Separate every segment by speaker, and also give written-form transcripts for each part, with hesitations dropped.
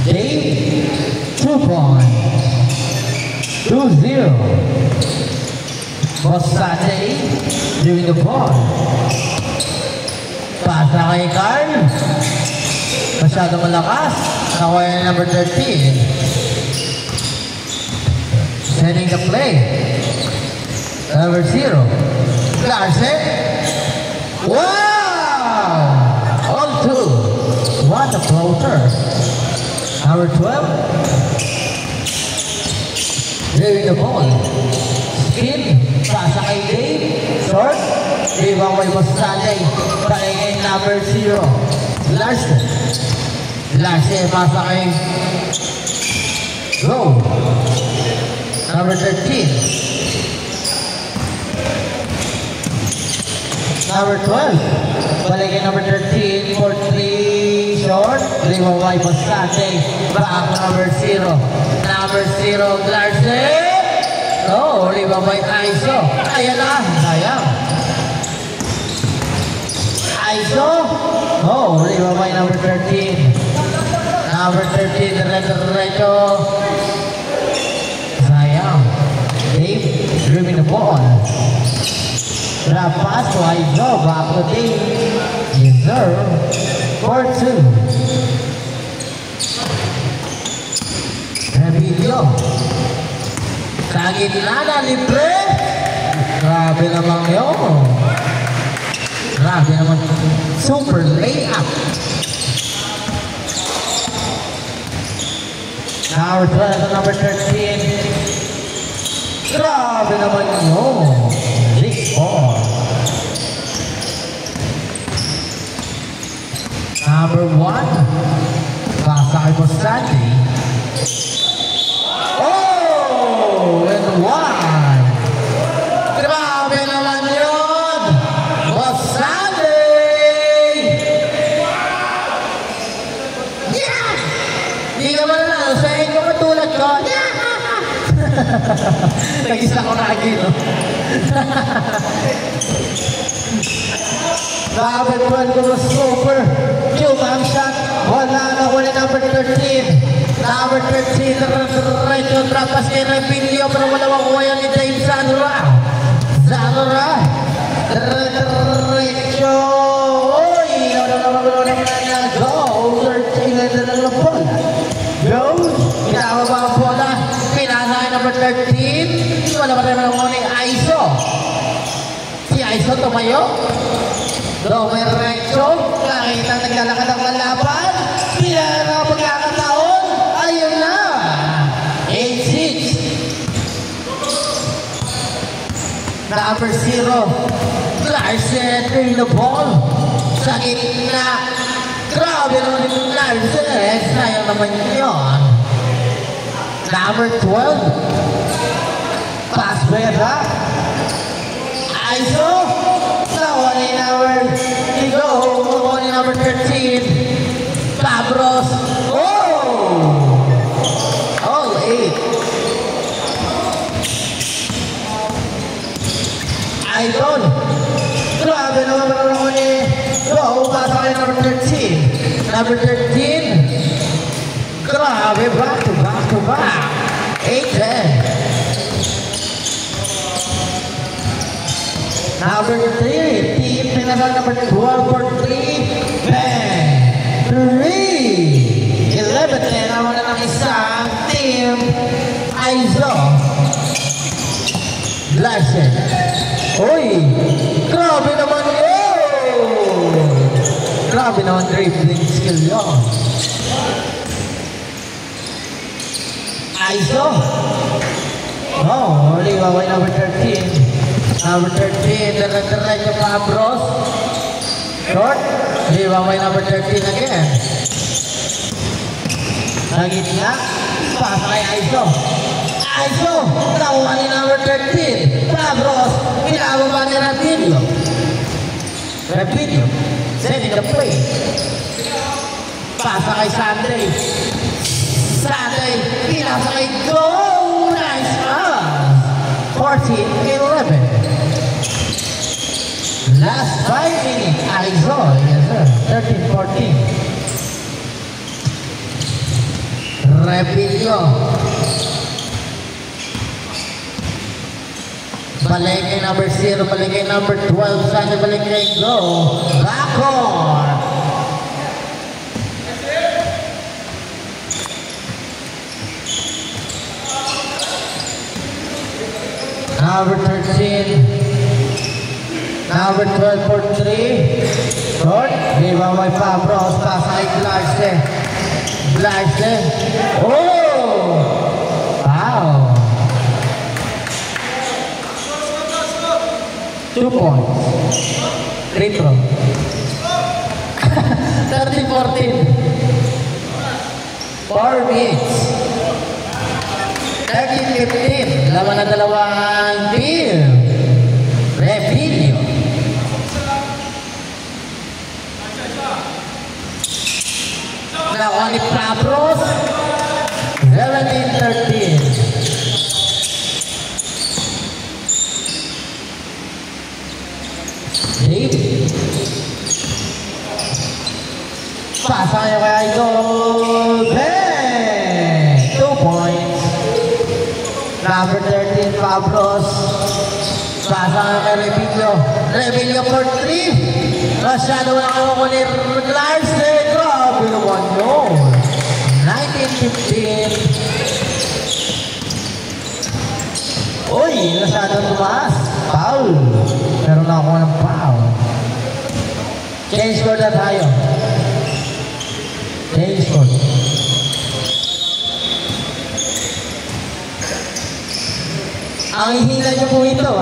Speaker 1: Dave, 2 points. 2-0. Bostate doing the ball. Pasa kay Carl. Masyado malakas. Nakuha na number 13. Sending the play. Number 0. Larsen. Wow! All 2. What a floater. Number 12. Doing the ball. Spin. Pasa kay Dave. Short. Dave ang may Bostate. Palay kay number 0. Larsen. Larsen pasa kay Go. Number 13. Number 12. Palay kay number 13 for 3 short. Dave ang may Bostate. Back number 0. Number 0 Larsen. Oh, riba by ISO. Ayan na. Sayang. ISO. Oh, riba by number 13. Number 13, diretso. Sayang. Dave dribbling the ball. Drop pass to ISO. Back to Dave. Reserve for 2. Video. Sa gitna na libre. Grabe naman yun. Grabe naman. Super layup. Now return to number 13. Grabe naman yun. Big ball. Number 1. Pasa kay Bostate. And 1. Grabe naman yun! Bostate! Yeah! Di ka man na, sa inyo matulad ko. Yeah! Nag-isa ko na lagi, no? Grabe naman ko na super. Jumam shot. Wala na, wala number 13. Number 13, right on trapas kay Repilio, pero wala makuha yan ni James Zanura. Zanura, diretso. Uy, wala na. Go, 13 na lang bola. Go, pinababa ang bola. Pinasa kay number 13. Wala pa rin makuha ni ISO. Si ISO tumayo. Diretso, nakita naglalakad ang kalaban. Pinara pagkakataon. Ayun na! 8-6. Number 0. Larsen in the ball. Sa gitna. Grabe naman yung Larsen. Sayang naman yun. Number 12. Pass back. ISO. Nakuha ni number 13. Pabros. All 8. Idol. Grabe naman ako ni Go. Pasa kay number 13. Number 13. Grabe. Back to back. 8-10. Number 3. Team pinasal number 12 for 3. Bang. 3. 11-10. Naman na ng isang team. ISO. Larsen. Uy! Grabe naman yun! Grabe naman dribbling skill yun. ISO. Oh, only waway number 13. Number 13, diretso Pabros. Short. Only waway number 13 again. Nagitna. Pasa kay ISO. ISO. Nakuha ni number 13. Pabros. Pinababa ni Repilio. Sending the play. Pasa kay Sandre. Pinasa kay Go. Nice pass. 14-11. Last 5 minutes. ISO. Yes, sir. 13-14. Repilio. Balik kay number 0, balik kay number 12, sana balik kay Go. Bacor. Number 13. Number 12 for 3. Short. Give away Fabros. Pass kay Glarse. Glarse. Oh! Wow! 2 points. Free throw. 30-14. 4 minutes. 30-15. Laban na dalawang team. Repilio. Nakuha ni Fabros. 17-13. Pasangnya kay Idol. 2 points. Number 13, Fabros. Pasangnya kay Repilio. Repilio for 3. Masyado na ako ni Glarse. Grabe naman yun. 19-15. Uy, masyado tumaas. Foul. Meron na ako ng foul. Change score na tayo. Change score. Ang hihila niyo po ito.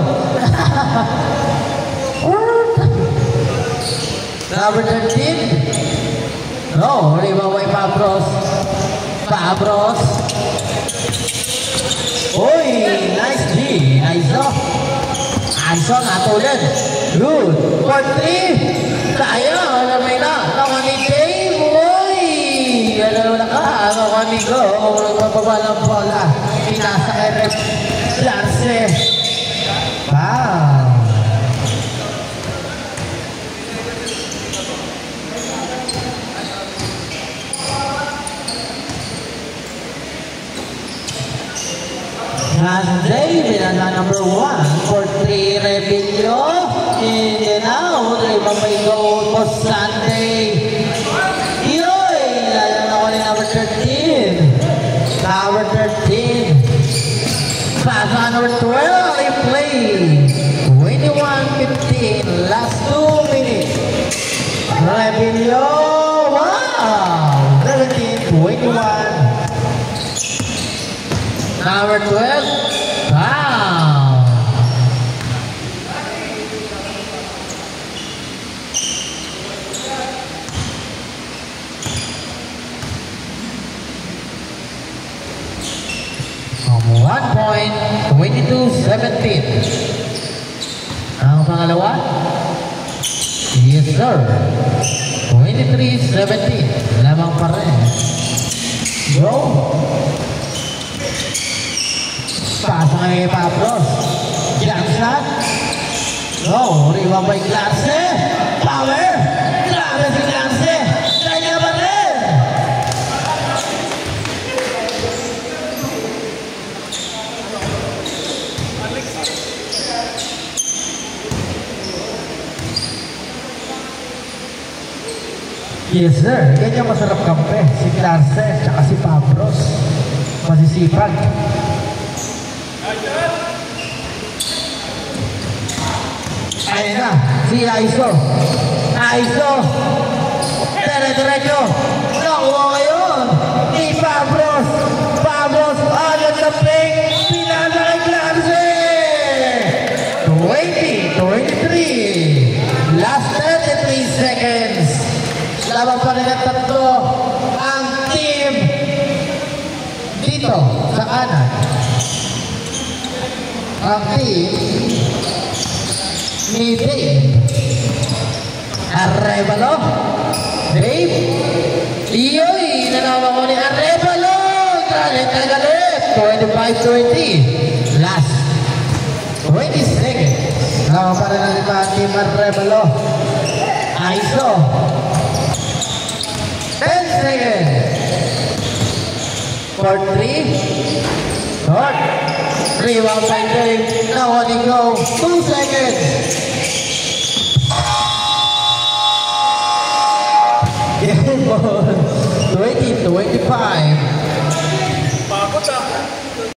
Speaker 1: Number 13. No, ribaway Fabros. Fabros. Uy, nice D. Nice no. Aiso natulad. Good. For 3. Tayo, alamay na. Nakuha ni Dave. Uy. Ano na ka? Nakuha ni Go. Magbaba ng bola. Pinasa kay Rep. Larse. Wow. And David and number 1 for 3 Repilio. And now they may go for Sunday. Yoy! Lalo na ko ni number 13. Number 13. Pass on number 12. They play. 21-15. Last 2 minutes. Repilio. Wow! 17-21. Number 12. Wow. On 1 point, 22-17. Ang pangalawa? Yes, sir. 23-17. Lamang pa rin. Go. Pasa kay Fabros. Jackson. No, rebound by Glarse. Power. Grabe si Glarse. Kanya ba rin? Yes sir, ganyan masarap kampe. Si Glarse, tsaka si Fabros. Masisipag. Ayan na, si Aiso. Aiso. Dire-diretso. Nakuha ngayon. Ni Fabros. Fabros. Agad na ping. Pinasa kay Glarse. 20-23. Last 33 seconds. Laban pa rin ang tatlo. Ang team dito sa kanan. Ang team ni Dave. Arevalo. Dave. Iyoy. Nanawa ko ni Arevalo. Galit. 25-20. Last 20 seconds. Nawa pa rin ang iba team Arevalo. Aiso. 10 seconds. court 3. Court. Rebound by Dave. Now on you go. 2 seconds. Game ball. 20-25.
Speaker 2: Pagod ah.